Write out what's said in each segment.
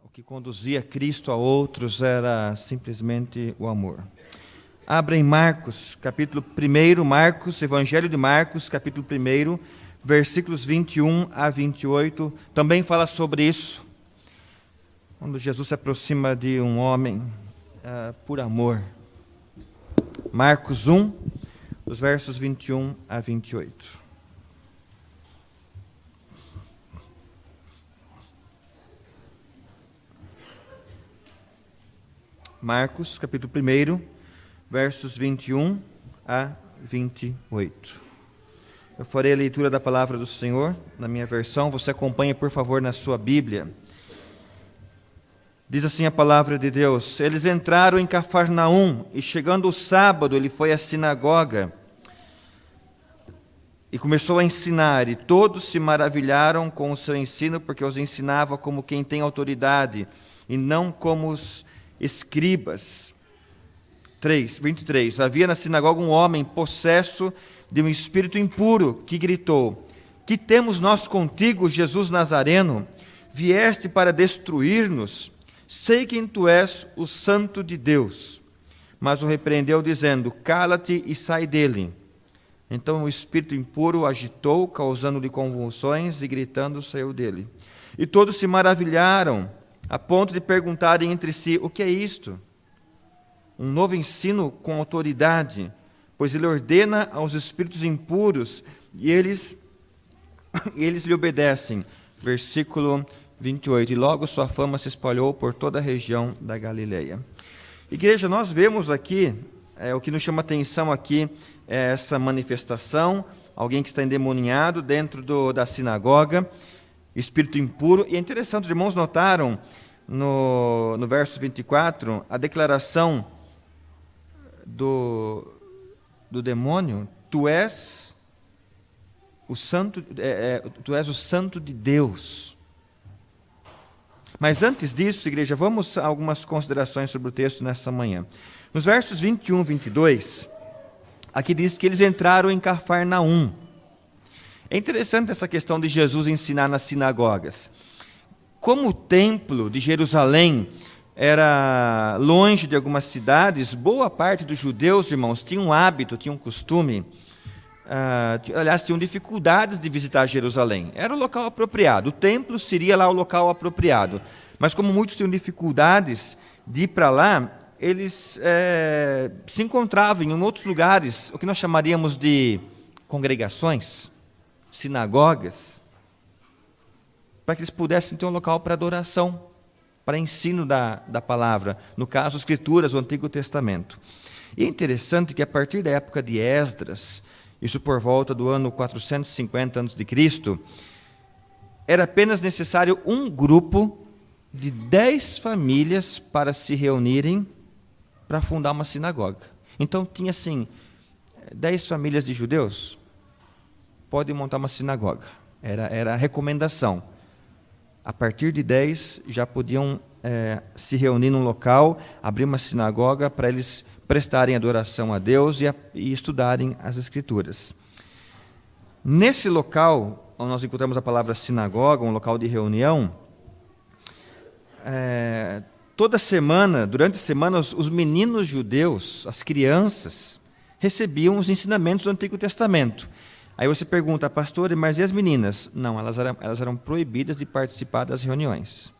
O que conduzia Cristo a outros era simplesmente o amor. Abra em Marcos, capítulo 1, Marcos, Evangelho de Marcos, capítulo 1, versículos 21 a 28, também fala sobre isso. Quando Jesus se aproxima de um homem por amor. Marcos 1, dos versos 21 a 28. Marcos, capítulo 1, versos 21 a 28. Eu farei a leitura da palavra do Senhor na minha versão. Você acompanha, por favor, na sua Bíblia. Diz assim a palavra de Deus: Eles entraram em Cafarnaum, e chegando o sábado, ele foi à sinagoga e começou a ensinar, e todos se maravilharam com o seu ensino, porque os ensinava como quem tem autoridade, e não como os escribas. 23. Havia na sinagoga um homem possesso de um espírito impuro, que gritou: Que temos nós contigo, Jesus Nazareno? Vieste para destruir-nos? Sei que tu és o Santo de Deus. Mas o repreendeu, dizendo: Cala-te e sai dele. Então o espírito impuro o agitou, causando-lhe convulsões, e gritando saiu dele. E todos se maravilharam, a ponto de perguntarem entre si: O que é isto? Um novo ensino com autoridade, pois ele ordena aos espíritos impuros e eles lhe obedecem. Versículo 28. E logo sua fama se espalhou por toda a região da Galileia. Igreja, nós vemos aqui, o que nos chama atenção aqui é essa manifestação, alguém que está endemoniado dentro da sinagoga, espírito impuro. E é interessante, os irmãos notaram no verso 24, a declaração do demônio: Tu és o santo, tu és o santo de Deus. Mas antes disso, igreja, vamos a algumas considerações sobre o texto nessa manhã. Nos versos 21 e 22, aqui diz que eles entraram em Cafarnaum. É interessante essa questão de Jesus ensinar nas sinagogas. Como o templo de Jerusalém era longe de algumas cidades, boa parte dos judeus, irmãos, tinha um hábito, tinha um costume, aliás, tinham dificuldades de visitar Jerusalém. Era o local apropriado, o templo seria lá o local apropriado. Mas como muitos tinham dificuldades de ir para lá, eles se encontravam em outros lugares, o que nós chamaríamos de congregações, sinagogas, para que eles pudessem ter um local para adoração, para ensino da palavra, no caso, Escrituras, o Antigo Testamento. E é interessante que a partir da época de Esdras, isso por volta do ano 450 a.C., era apenas necessário um grupo de 10 famílias para se reunirem para fundar uma sinagoga. Então tinha assim, 10 famílias de judeus, podem montar uma sinagoga. Era a recomendação. A partir de 10 já podiam se reunir num local, abrir uma sinagoga para eles prestarem adoração a Deus e estudarem as Escrituras. Nesse local, onde nós encontramos a palavra sinagoga, um local de reunião, toda semana, durante a semana, os meninos judeus, as crianças, recebiam os ensinamentos do Antigo Testamento. Aí você pergunta: pastor, mas e as meninas? Não, elas eram proibidas de participar das reuniões.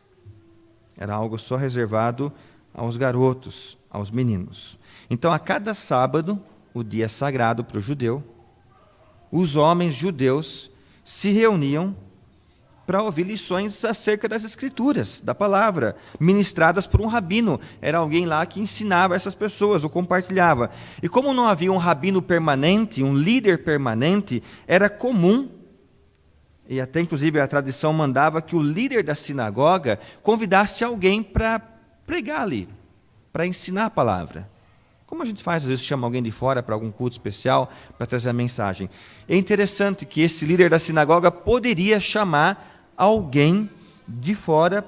Era algo só reservado aos garotos, aos meninos. Então, a cada sábado, o dia sagrado para o judeu, os homens judeus se reuniam para ouvir lições acerca das Escrituras, da palavra, ministradas por um rabino. Era alguém lá que ensinava essas pessoas, ou compartilhava. E como não havia um rabino permanente, um líder permanente, era comum, e até inclusive a tradição mandava que o líder da sinagoga convidasse alguém para pregar ali, para ensinar a palavra. Como a gente faz, às vezes chama alguém de fora para algum culto especial, para trazer a mensagem. É interessante que esse líder da sinagoga poderia chamar alguém de fora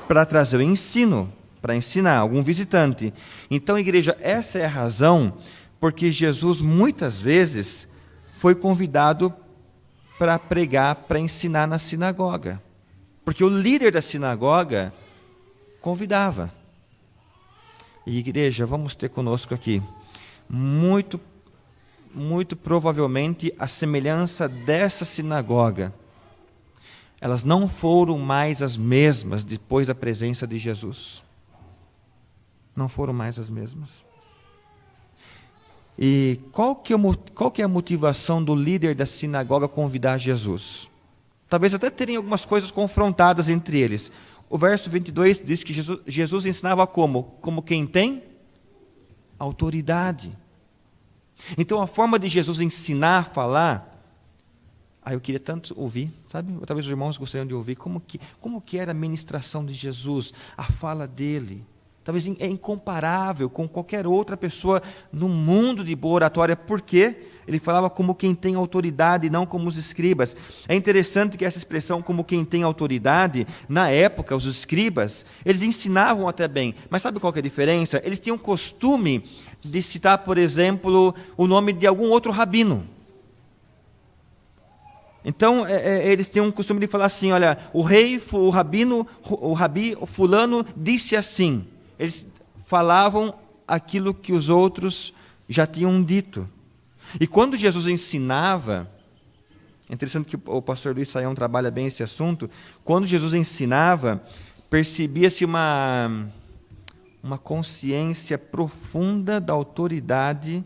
para trazer o ensino, para ensinar, algum visitante. Então, igreja, essa é a razão porque Jesus muitas vezes foi convidado para pregar, para ensinar na sinagoga. Porque o líder da sinagoga convidava. E igreja, vamos ter conosco aqui, muito provavelmente a semelhança dessa sinagoga, elas não foram mais as mesmas depois da presença de Jesus. Não foram mais as mesmas. E qual que é a motivação do líder da sinagoga convidar Jesus? Talvez até terem algumas coisas confrontadas entre eles. O verso 22 diz que Jesus ensinava como? Como quem tem autoridade. Então a forma de Jesus ensinar, falar, eu queria tanto ouvir, sabe? Talvez os irmãos gostariam de ouvir como que era a ministração de Jesus, a fala dele. Talvez é incomparável com qualquer outra pessoa no mundo de boa oratória, porque ele falava como quem tem autoridade, não como os escribas. É interessante que essa expressão, como quem tem autoridade, na época, os escribas, eles ensinavam até bem, mas sabe qual que é a diferença? Eles tinham costume de citar, por exemplo, o nome de algum outro rabino. Então, eles tinham o costume de falar assim, olha, o rabi fulano disse assim. Eles falavam aquilo que os outros já tinham dito. E quando Jesus ensinava, é interessante que o pastor Luiz Saião trabalha bem esse assunto, quando Jesus ensinava, percebia-se uma consciência profunda da autoridade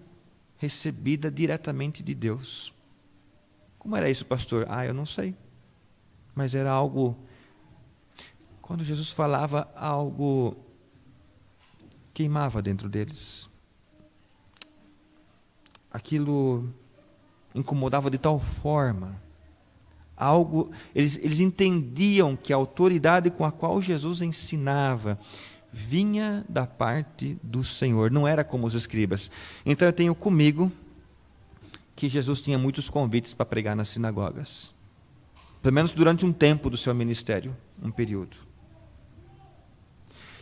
recebida diretamente de Deus. Como era isso, pastor? Eu não sei. Mas era algo... Quando Jesus falava, algo queimava dentro deles. Aquilo incomodava de tal forma. Eles entendiam que a autoridade com a qual Jesus ensinava vinha da parte do Senhor, não era como os escribas. Então eu tenho comigo que Jesus tinha muitos convites para pregar nas sinagogas. Pelo menos durante um tempo do seu ministério, um período.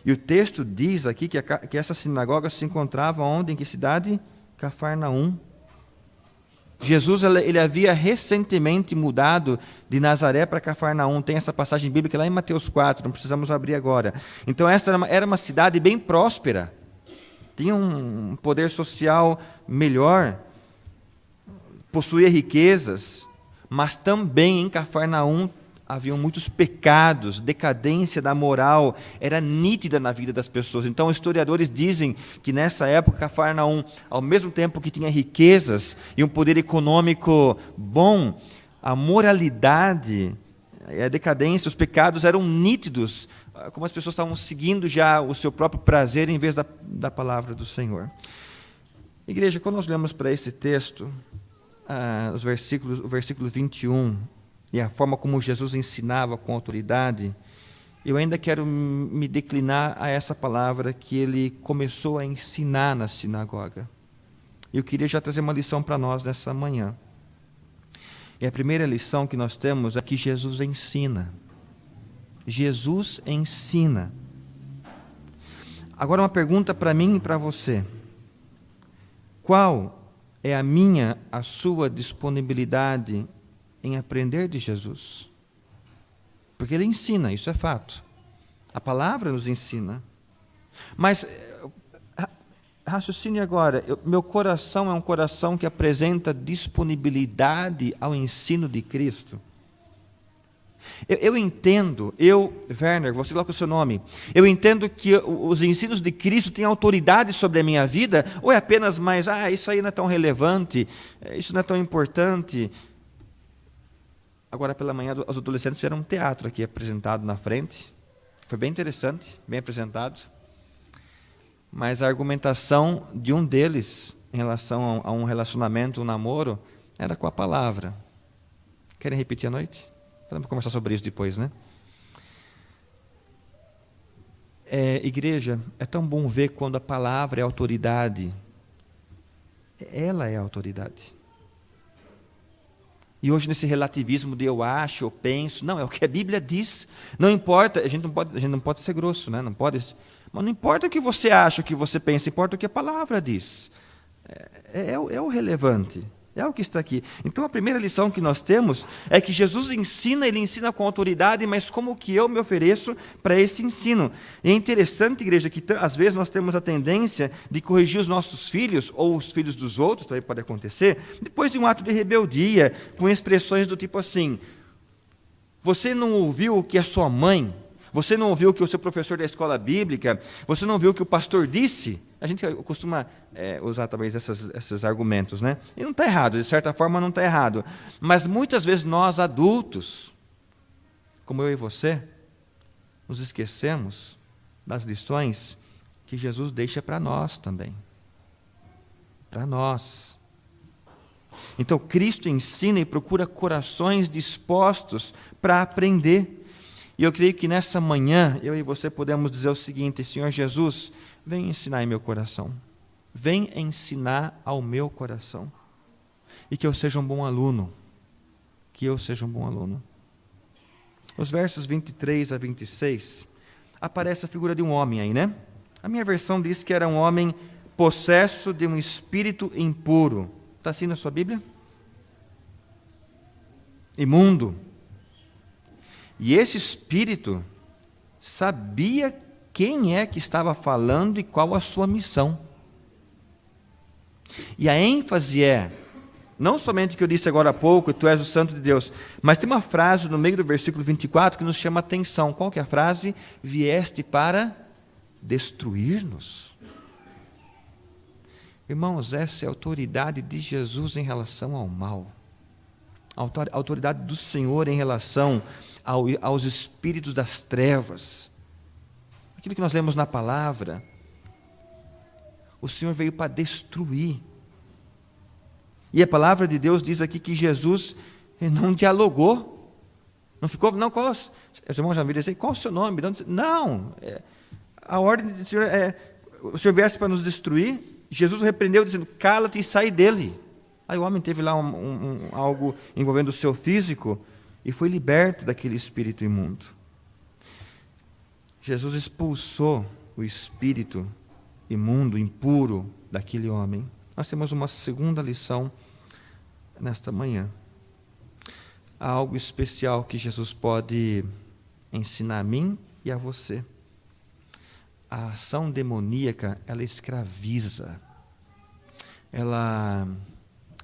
E o texto diz aqui que essa sinagoga se encontrava onde? Em que cidade? Cafarnaum. Jesus ele havia recentemente mudado de Nazaré para Cafarnaum. Tem essa passagem bíblica lá em Mateus 4, não precisamos abrir agora. Então essa era uma cidade bem próspera. Tinha um poder social melhor. Possuía riquezas. Mas também em Cafarnaum haviam muitos pecados, decadência da moral, era nítida na vida das pessoas. Então, historiadores dizem que nessa época, Cafarnaum, ao mesmo tempo que tinha riquezas e um poder econômico bom, a moralidade, a decadência, os pecados eram nítidos, como as pessoas estavam seguindo já o seu próprio prazer em vez da palavra do Senhor. Igreja, quando nós olhamos para esse texto, o versículo 21, e a forma como Jesus ensinava com autoridade, eu ainda quero me declinar a essa palavra que ele começou a ensinar na sinagoga. Eu queria já trazer uma lição para nós nessa manhã. E a primeira lição que nós temos é que Jesus ensina. Jesus ensina. Agora uma pergunta para mim e para você. Qual é a sua disponibilidade em aprender de Jesus? Porque ele ensina, isso é fato. A palavra nos ensina. Mas, raciocine agora, meu coração é um coração que apresenta disponibilidade ao ensino de Cristo. Eu entendo, Werner, você coloca o seu nome, eu entendo que os ensinos de Cristo têm autoridade sobre a minha vida, ou é apenas mais, isso aí não é tão relevante, isso não é tão importante. Agora pela manhã, os adolescentes fizeram um teatro aqui apresentado na frente, foi bem interessante, bem apresentado, mas a argumentação de um deles, em relação a um relacionamento, um namoro, era com a palavra. Querem repetir à noite? Vamos conversar sobre isso depois, né? Igreja, é tão bom ver quando a palavra é autoridade. Ela é a autoridade. E hoje nesse relativismo de eu acho, eu penso, não, é o que a Bíblia diz. Não importa, a gente não pode ser grosso, né? Não pode, mas não importa o que você acha, o que você pensa, importa o que a palavra diz. É o relevante. É o que está aqui. Então, a primeira lição que nós temos é que Jesus ensina, ele ensina com autoridade, mas como que eu me ofereço para esse ensino? E é interessante, igreja, que às vezes nós temos a tendência de corrigir os nossos filhos, ou os filhos dos outros, também pode acontecer, depois de um ato de rebeldia, com expressões do tipo assim: você não ouviu o que a sua mãe, você não ouviu o que o seu professor da escola bíblica, você não viu o que o pastor disse? A gente costuma usar talvez esses argumentos, né? E não está errado, de certa forma não está errado. Mas muitas vezes nós adultos, como eu e você, nos esquecemos das lições que Jesus deixa para nós também. Para nós. Então Cristo ensina e procura corações dispostos para aprender. E eu creio que nessa manhã, eu e você podemos dizer o seguinte: Senhor Jesus, vem ensinar em meu coração. Vem ensinar ao meu coração. E que eu seja um bom aluno. Que eu seja um bom aluno. Nos versos 23 a 26, aparece a figura de um homem aí, né? A minha versão diz que era um homem possesso de um espírito impuro. Está assim na sua Bíblia? Imundo. E esse espírito sabia quem é que estava falando e qual a sua missão. E a ênfase é, não somente o que eu disse agora há pouco, tu és o santo de Deus, mas tem uma frase no meio do versículo 24 que nos chama a atenção. Qual que é a frase? Vieste para destruir-nos. Irmãos, essa é a autoridade de Jesus em relação ao mal. A autoridade do Senhor em relação aos espíritos das trevas. Aquilo que nós lemos na palavra. O Senhor veio para destruir. E a palavra de Deus diz aqui que Jesus não dialogou. Não ficou, não, qual, os irmãos já me dizem, qual o seu nome? Não, a ordem do Senhor é, o Senhor viesse para nos destruir. Jesus o repreendeu dizendo, cala-te e sai dele. Aí o homem teve lá algo envolvendo o seu físico e foi liberto daquele espírito imundo. Jesus expulsou o espírito imundo, impuro daquele homem. Nós temos uma segunda lição nesta manhã. Há algo especial que Jesus pode ensinar a mim e a você. A ação demoníaca, ela escraviza. Ela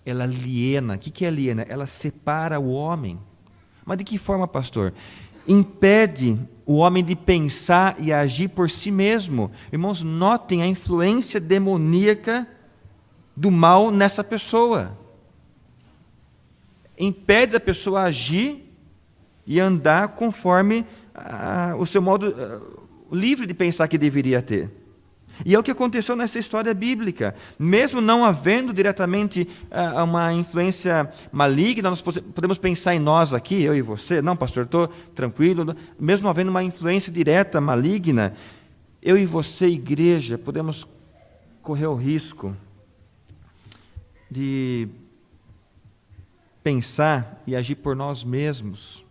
aliena. O que é aliena? Ela separa o homem. Mas de que forma, pastor? Impede o homem de pensar e agir por si mesmo. Irmãos, notem a influência demoníaca do mal nessa pessoa. Impede a pessoa a agir e andar conforme o seu modo livre de pensar que deveria ter. E é o que aconteceu nessa história bíblica. Mesmo não havendo diretamente uma influência maligna, nós podemos pensar em nós aqui, eu e você. Não, pastor, estou tranquilo. Mesmo havendo uma influência direta maligna, eu e você, igreja, podemos correr o risco de pensar e agir por nós mesmos.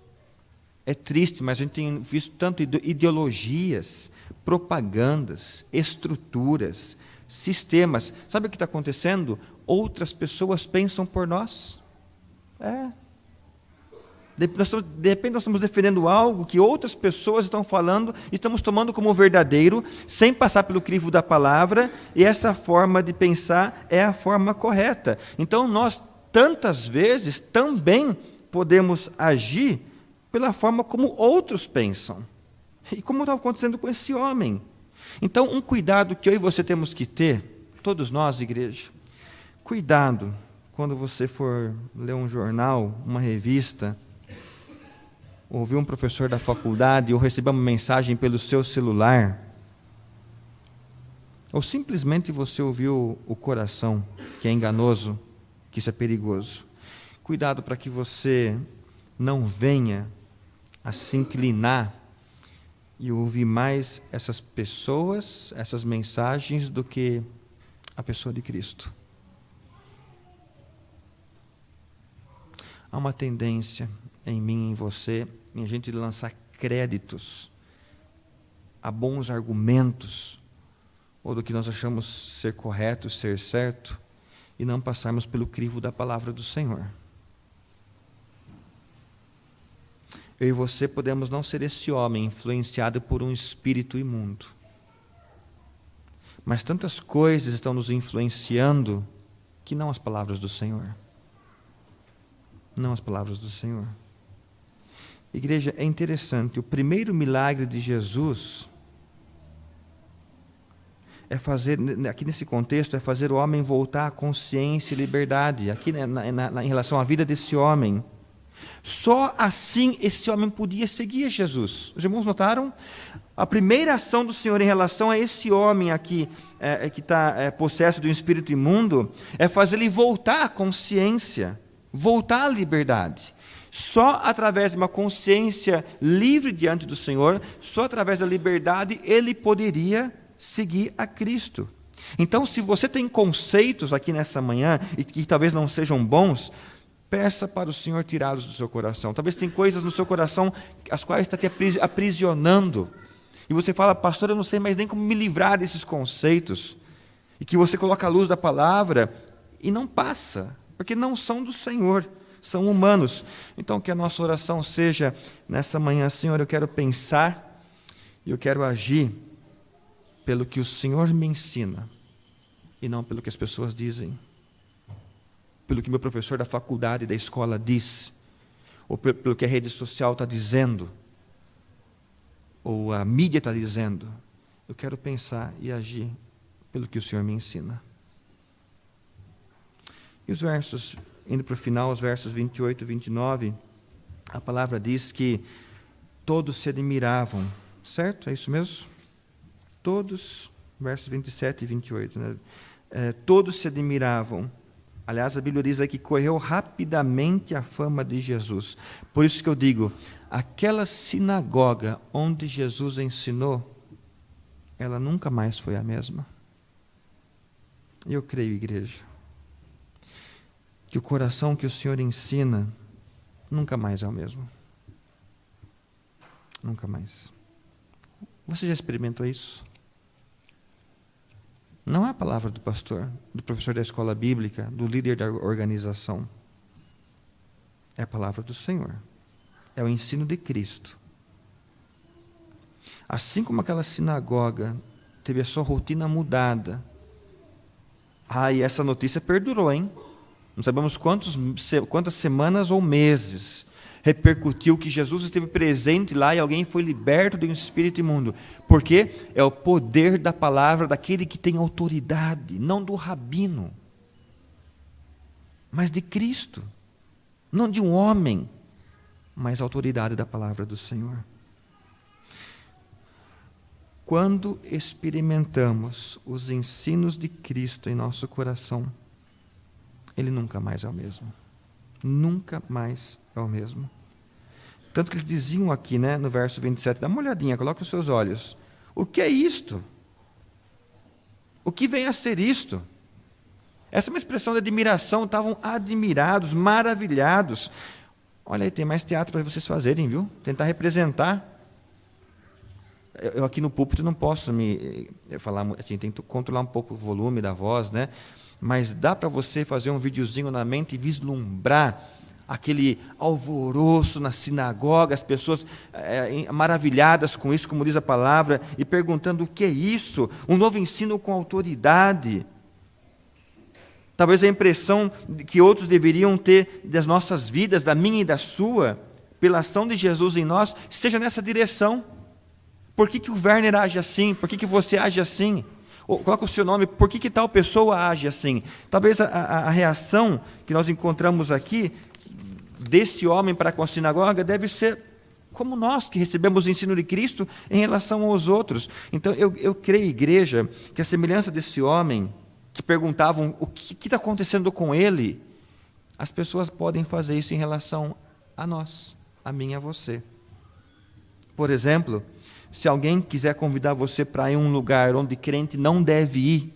É triste, mas a gente tem visto tanto ideologias, propagandas, estruturas, sistemas. Sabe o que está acontecendo? Outras pessoas pensam por nós. De repente nós estamos defendendo algo que outras pessoas estão falando, estamos tomando como verdadeiro, sem passar pelo crivo da palavra, e essa forma de pensar é a forma correta. Então nós, tantas vezes, também podemos agir pela forma como outros pensam. E como estava acontecendo com esse homem. Então, um cuidado que eu e você temos que ter, todos nós, igreja, cuidado quando você for ler um jornal, uma revista, ouvir um professor da faculdade, ou receber uma mensagem pelo seu celular, ou simplesmente você ouvir o coração, que é enganoso, que isso é perigoso. Cuidado para que você não venha a se inclinar e ouvir mais essas pessoas, essas mensagens, do que a pessoa de Cristo. Há uma tendência em mim e em você, em a gente lançar créditos a bons argumentos, ou do que nós achamos ser correto, ser certo, e não passarmos pelo crivo da palavra do Senhor. Eu e você podemos não ser esse homem influenciado por um espírito imundo. Mas tantas coisas estão nos influenciando que não as palavras do Senhor. Não as palavras do Senhor. Igreja, é interessante, o primeiro milagre de Jesus é fazer, aqui nesse contexto, é fazer o homem voltar à consciência e liberdade, aqui em relação à vida desse homem. Só assim esse homem podia seguir Jesus. Os irmãos notaram? A primeira ação do Senhor em relação a esse homem aqui, que está possesso de um espírito imundo, é fazer ele voltar à consciência, voltar à liberdade. Só através de uma consciência livre diante do Senhor, só através da liberdade, ele poderia seguir a Cristo. Então, se você tem conceitos aqui nessa manhã, e que talvez não sejam bons, peça para o Senhor tirá-los do seu coração. Talvez tem coisas no seu coração as quais está te aprisionando. E você fala, pastor, eu não sei mais nem como me livrar desses conceitos. E que você coloca a luz da palavra e não passa, porque não são do Senhor, são humanos. Então, que a nossa oração seja, nessa manhã, Senhor, eu quero pensar e eu quero agir pelo que o Senhor me ensina e não pelo que as pessoas dizem. Pelo que meu professor da faculdade, da escola diz, ou pelo que a rede social está dizendo, ou a mídia está dizendo. Eu quero pensar e agir pelo que o Senhor me ensina. E os versos, indo para o final, os versos 28 e 29, a palavra diz que todos se admiravam, certo? É isso mesmo? Todos, versos 27 e 28, né? Todos se admiravam. Aliás, a Bíblia diz aí que correu rapidamente a fama de Jesus. Por isso que eu digo, aquela sinagoga onde Jesus ensinou, ela nunca mais foi a mesma. E eu creio, igreja, que o coração que o Senhor ensina nunca mais é o mesmo. Nunca mais. Você já experimentou isso? Não é a palavra do pastor, do professor da escola bíblica, do líder da organização. É a palavra do Senhor. É o ensino de Cristo. Assim como aquela sinagoga teve a sua rotina mudada. E essa notícia perdurou, hein? Não sabemos quantas semanas ou meses repercutiu que Jesus esteve presente lá e alguém foi liberto de um espírito imundo. Porque é o poder da palavra daquele que tem autoridade, não do rabino, mas de Cristo. Não de um homem, mas a autoridade da palavra do Senhor. Quando experimentamos os ensinos de Cristo em nosso coração, ele nunca mais é o mesmo. Nunca mais é o mesmo. Tanto que eles diziam aqui, né, no verso 27, dá uma olhadinha, coloque os seus olhos. O que é isto? O que vem a ser isto? Essa é uma expressão de admiração, estavam admirados, maravilhados. Olha aí, tem mais teatro para vocês fazerem, viu? Tentar representar. Eu aqui no púlpito não posso falar assim, tenho que controlar um pouco o volume da voz, né? Mas dá para você fazer um videozinho na mente e vislumbrar aquele alvoroço na sinagoga, as pessoas maravilhadas com isso, como diz a palavra, e perguntando o que é isso? Um novo ensino com autoridade. Talvez a impressão que outros deveriam ter das nossas vidas, da minha e da sua, pela ação de Jesus em nós, seja nessa direção. Por que o Werner age assim? Por que você age assim? Coloca o seu nome, por que tal pessoa age assim? Talvez a reação que nós encontramos aqui, desse homem para com a sinagoga, deve ser como nós, que recebemos o ensino de Cristo em relação aos outros. Então, eu creio, igreja, que a semelhança desse homem, que perguntavam o que está acontecendo com ele, as pessoas podem fazer isso em relação a nós, a mim e a você. Por exemplo, se alguém quiser convidar você para ir a um lugar onde crente não deve ir,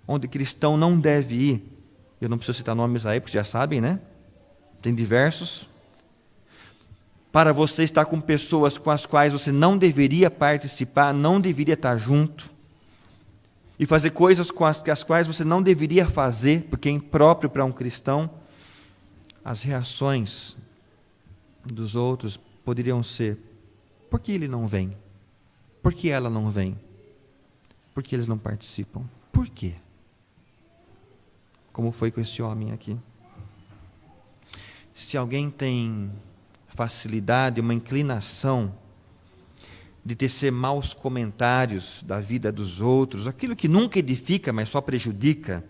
onde cristão não deve ir, eu não preciso citar nomes aí, porque já sabem, né? Tem diversos. Para você estar com pessoas com as quais você não deveria participar, não deveria estar junto. e fazer coisas com as quais você não deveria fazer, porque é impróprio para um cristão, as reações dos outros poderiam ser: por que ele não vem? Por que ela não vem? Por que eles não participam? Por quê? Como foi com esse homem aqui. Se alguém tem facilidade, uma inclinação de tecer maus comentários da vida dos outros, aquilo que nunca edifica, mas só prejudica,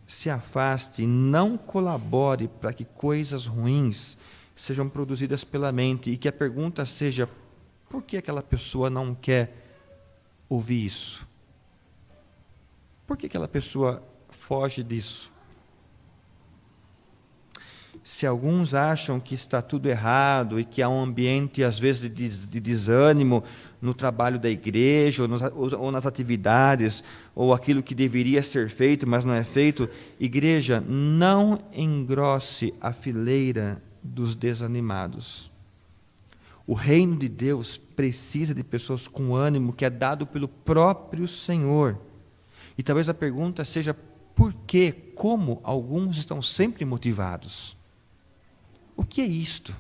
se afaste e não colabore para que coisas ruins sejam produzidas pela mente, e que a pergunta seja: por que aquela pessoa não quer ouvir isso? Por que aquela pessoa foge disso? Se alguns acham que está tudo errado e que há um ambiente, às vezes, de desânimo no trabalho da igreja, ou nas atividades, ou aquilo que deveria ser feito, mas não é feito, igreja, não engrosse a fileira dos desanimados. O reino de Deus precisa de pessoas com ânimo que é dado pelo próprio Senhor. E talvez a pergunta seja: por que, como alguns estão sempre motivados? O que é isto?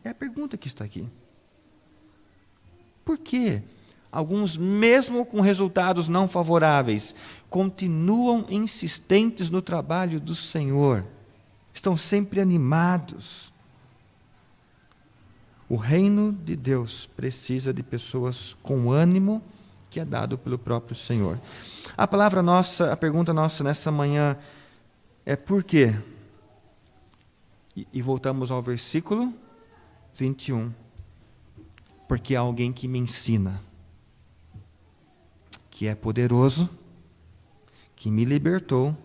É a pergunta que está aqui. Por que alguns, mesmo com resultados não favoráveis, continuam insistentes no trabalho do Senhor? Estão sempre animados. O reino de Deus precisa de pessoas com ânimo que é dado pelo próprio Senhor. A palavra nossa, a pergunta nossa nessa manhã é: por quê? E voltamos ao versículo 21. Porque há alguém que me ensina, que é poderoso, que me libertou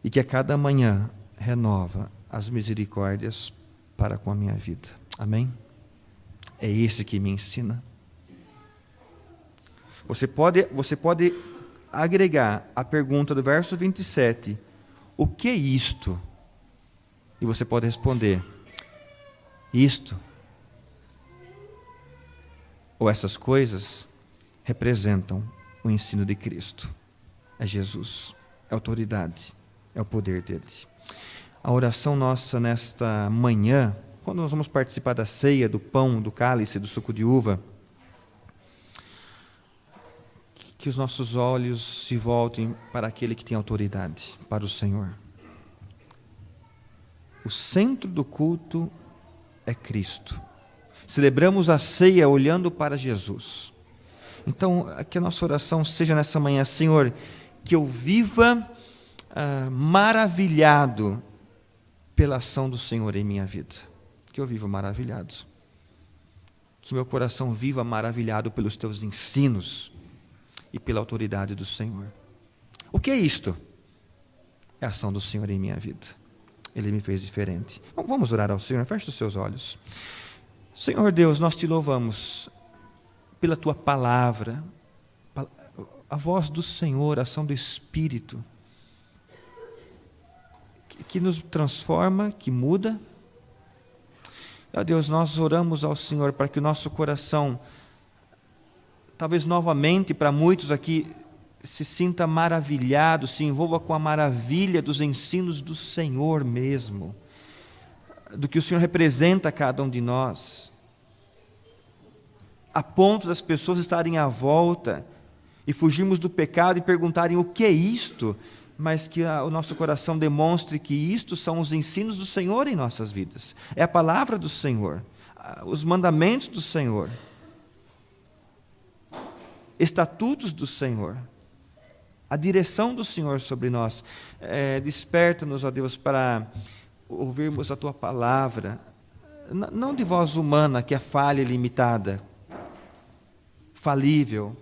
e que a cada manhã renova as misericórdias para com a minha vida. Amém? É esse que me ensina. Você pode agregar a pergunta do verso 27, o que é isto? E você pode responder: isto, ou essas coisas, representam o ensino de Cristo. É Jesus, é a autoridade, é o poder dele. A oração nossa nesta manhã, quando nós vamos participar da ceia, do pão, do cálice, do suco de uva, que os nossos olhos se voltem para aquele que tem autoridade, para o Senhor. O centro do culto é Cristo. Celebramos a ceia olhando para Jesus. Então, que a nossa oração seja nessa manhã: Senhor, que eu viva maravilhado pela ação do Senhor em minha vida. Que eu viva maravilhado. Que meu coração viva maravilhado pelos teus ensinos e pela autoridade do Senhor. O que é isto? É a ação do Senhor em minha vida. Ele me fez diferente. Vamos orar ao Senhor. Feche os seus olhos. Senhor Deus, nós te louvamos pela tua palavra, a voz do Senhor, a ação do Espírito, que nos transforma, que muda. Ó Deus, nós oramos ao Senhor para que o nosso coração, talvez novamente para muitos aqui, se sinta maravilhado, se envolva com a maravilha dos ensinos do Senhor mesmo, do que o Senhor representa a cada um de nós, a ponto das pessoas estarem à volta e fugirmos do pecado e perguntarem: o que é isto? Mas que o nosso coração demonstre que isto são os ensinos do Senhor em nossas vidas, é a palavra do Senhor, os mandamentos do Senhor, estatutos do Senhor, a direção do Senhor sobre nós. Desperta-nos, ó Deus, para ouvirmos a tua palavra, não de voz humana, que é falha e limitada, falível,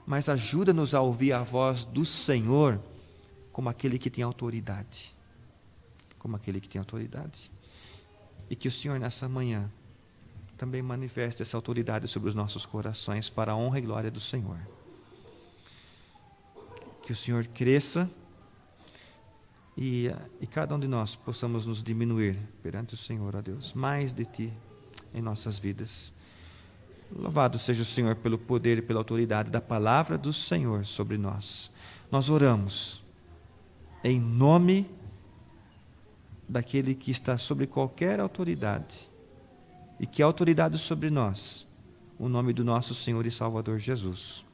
mas ajuda-nos a ouvir a voz do Senhor como aquele que tem autoridade. Como aquele que tem autoridade. E que o Senhor, nessa manhã, também manifeste essa autoridade sobre os nossos corações, para a honra e glória do Senhor. Que o Senhor cresça e cada um de nós possamos nos diminuir perante o Senhor, ó Deus, mais de Ti em nossas vidas. Louvado seja o Senhor pelo poder e pela autoridade da palavra do Senhor sobre nós. Nós oramos em nome daquele que está sobre qualquer autoridade e que é autoridade sobre nós, o nome do nosso Senhor e Salvador Jesus.